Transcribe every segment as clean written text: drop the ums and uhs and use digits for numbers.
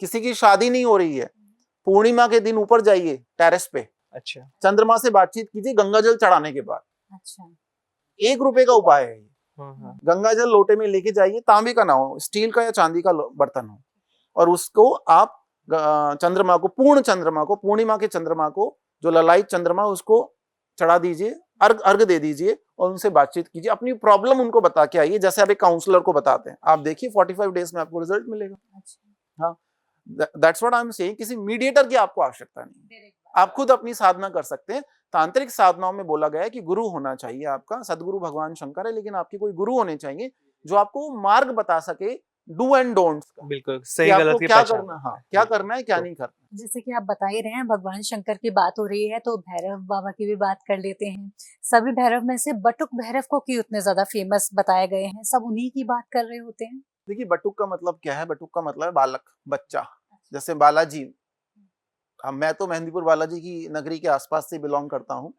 किसी की शादी नहीं हो रही है, पूर्णिमा के दिन ऊपर जाइए टेरेस पे, अच्छा। चंद्रमा से बातचीत कीजिए गंगा जल चढ़ाने के बाद। अच्छा। 1 रुपए का उपाय है। हाँ। गंगा जल लोटे में लेके जाइए, तांबे का ना हो, स्टील का या चांदी का बर्तन हो, और उसको आप चंद्रमा को, पूर्ण चंद्रमा को, पूर्णिमा के चंद्रमा को, जो ललायित चंद्रमा उसको चढ़ा दीजिए, अर्घ दे दीजिए और उनसे बातचीत कीजिए, अपनी प्रॉब्लम उनको बता के आइए, जैसे आप एक काउंसलर को बताते हैं। आप देखिए 45 डेज में आपको रिजल्ट मिलेगा। अच्छा। हाँ, that's what I am saying, किसी मीडिएटर की आपको आवश्यकता नहीं, आप खुद अपनी साधना कर सकते हैं। तांत्रिक साधनाओं में बोला गया है कि गुरु होना चाहिए आपका, सदगुरु भगवान शंकर है, लेकिन आपके कोई गुरु होने चाहिए जो आपको मार्ग बता सके, डू एंड डोंट्स का, बिल्कुल कि सही आपको गलत की क्या पहचान करना, करना हाँ है। क्या बिल्कुल। करना है क्या तो नहीं करना। जैसे कि आप बता ही रहे हैं, भगवान शंकर की बात हो रही है तो भैरव बाबा की भी बात कर लेते हैं। सभी भैरव में से बटुक भैरव को क्यों इतने ज्यादा फेमस बताए गए हैं? सब उन्हीं की बात कर रहे होते हैं। देखिए बटुक का मतलब क्या है, बटुक का मतलब है बालक, बच्चा। जैसे बालाजी, मैं तो मेहंदीपुर बालाजी की नगरी के आसपास से बिलोंग करता हूँ,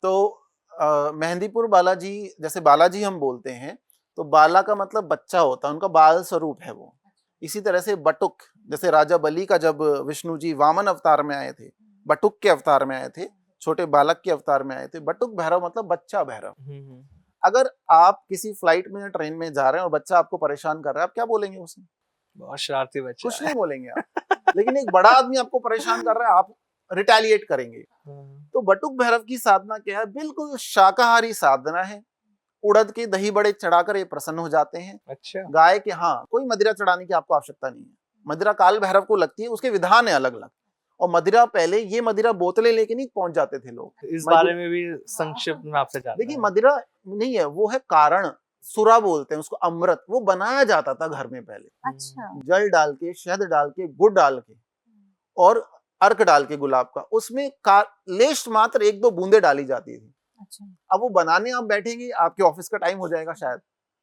तो मेहंदीपुर बालाजी, जैसे बालाजी हम बोलते हैं तो बाला का मतलब बच्चा होता है, उनका बाल स्वरूप है वो। इसी तरह से बटुक, जैसे राजा बलि का जब विष्णु जी वामन अवतार में आए थे, बटुक के अवतार में आए थे, छोटे बालक के अवतार में आए थे। बटुक भैरव मतलब बच्चा भैरव। अगर आप किसी फ्लाइट में या ट्रेन में जा रहे हैं और बच्चा आपको परेशान कर रहा है, आप क्या बोलेंगे उसे? बहुत शरारती बच्चा कुछ है। नहीं बोलेंगे आप। लेकिन एक बड़ा आदमी आपको परेशान कर रहा है, आप रिटेलिएट करेंगे। तो बटुक भैरव की साधना क्या है? बिल्कुल शाकाहारी साधना है। उड़द के दही बड़े चढ़ाकर ये प्रसन्न हो जाते हैं। अच्छा। गाय के, हाँ, कोई मदिरा चढ़ाने की आपको आवश्यकता नहीं है। मदिरा काल भैरव को लगती है, उसके विधान है अलग अलग। और मदिरा पहले, ये मदिरा बोतलें लेके नहीं पहुंच जाते थे लोग। इस बारे में भी संक्षिप्त में आपसे जानना देखिए है। मदिरा नहीं है, वो है कारण, सुरा बोलते हैं उसको, अमृत। वो बनाया जाता था घर में पहले, अच्छा। जल डाल के, शहद डाल के, गुड़ डाल के और अर्क डाल के गुलाब का, उसमें लेश मात्र 1-2 बूंदे डाली जाती थी। अच्छा। अब वो बनाने आप बैठेंगे, आपके ऑफिस का टाइम हो जाएगा शायद,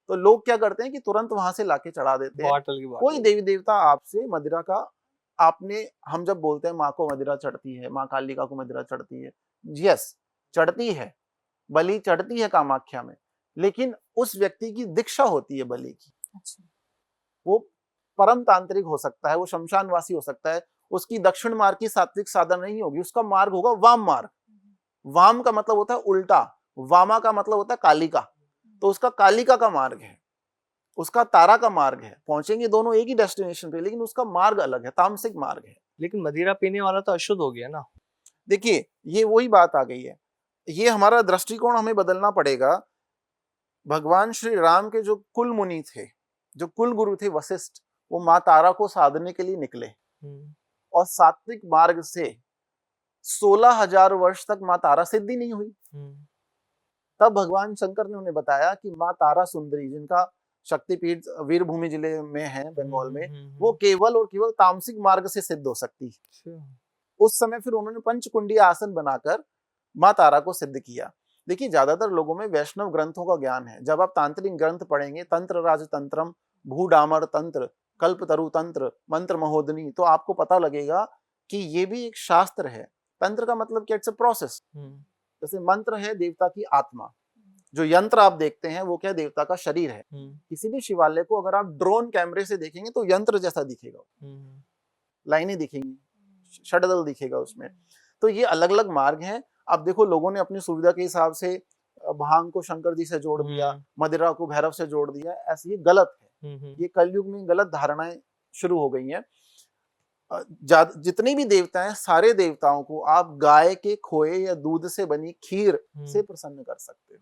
तो लोग क्या करते हैं कि तुरंत वहां से लाके चढ़ा देते हैं। बॉटल की कोई बॉटल। देवी देवता आपसे मदिरा का, आपने, हम जब बोलते हैं माँ को मदिरा चढ़ती है, माँ कालिका को मदिरा चढ़ती है, यस चढ़ती है, बलि चढ़ती है कामाख्या में, लेकिन उस व्यक्ति की दीक्षा होती है बलि की। अच्छा। वो परम तांत्रिक हो सकता है, वो शमशानवासी हो सकता है, उसकी दक्षिण मार्ग की सात्विक साधना नहीं होगी, उसका मार्ग होगा वाम मार्ग। वाम का मतलब होता है उल्टा, वामा का मतलब होता है कालिका, तो उसका कालिका का मार्ग है, उसका तारा का मार्ग है। पहुंचेंगे दोनों एक ही डेस्टिनेशन पे, लेकिन उसका मार्ग अलग है, तामसिक मार्ग है। लेकिन मदिरा पीने वाला तो अशुद्ध हो गया ना। देखिए ये वही बात आ गई है, ये हमारा दृष्टिकोण हमें बदलना पड़ेगा। भगवान श्री राम के जो कुल मुनि थे, जो कुल गुरु थे वशिष्ठ, वो माँ तारा को साधने के लिए निकले, और सात्विक मार्ग से 16,000 वर्ष तक माँ तारा सिद्धि नहीं हुई। तब भगवान शंकर ने उन्हें बताया कि माँ तारा सुंदरी, जिनका शक्तिपीठ वीरभूमि जिले में है बंगाल में, वो केवल और केवल तामसिक मार्ग से सिद्ध हो सकती है। उस समय फिर उन्होंने पंचकुंडी आसन बनाकर माँ तारा को सिद्ध किया। देखिए ज्यादातर लोगों में वैष्णव ग्रंथों का ज्ञान है, जब आप तांत्रिक ग्रंथ पढ़ेंगे, तंत्र राज तंत्रम, भूडामर तंत्र, कल्पतरु तंत्र, मंत्र महोदनी, तो आपको पता लगेगा कि ये भी एक शास्त्र है। तंत्र का मतलब क्या? It's a process. जैसे मंत्र है देवता की आत्मा, जो यंत्र आप देखते हैं वो क्या? देवता का शरीर है। किसी भी शिवालय को अगर आप ड्रोन कैमरे से देखेंगे तो यंत्र जैसा दिखेगा, लाइनें दिखेंगी, षडदल दिखेगा उसमें। तो ये अलग अलग मार्ग हैं। अब देखो लोगों ने अपनी सुविधा के हिसाब से भांग को शंकर जी से जोड़ दिया, मदिरा को भैरव से जोड़ दिया, ऐसे ये गलत है। ये कलयुग में गलत धारणाएं शुरू हो गई हैं। जितने भी देवता हैं, सारे देवताओं को आप गाय के खोए या दूध से बनी खीर से प्रसन्न कर सकते हो।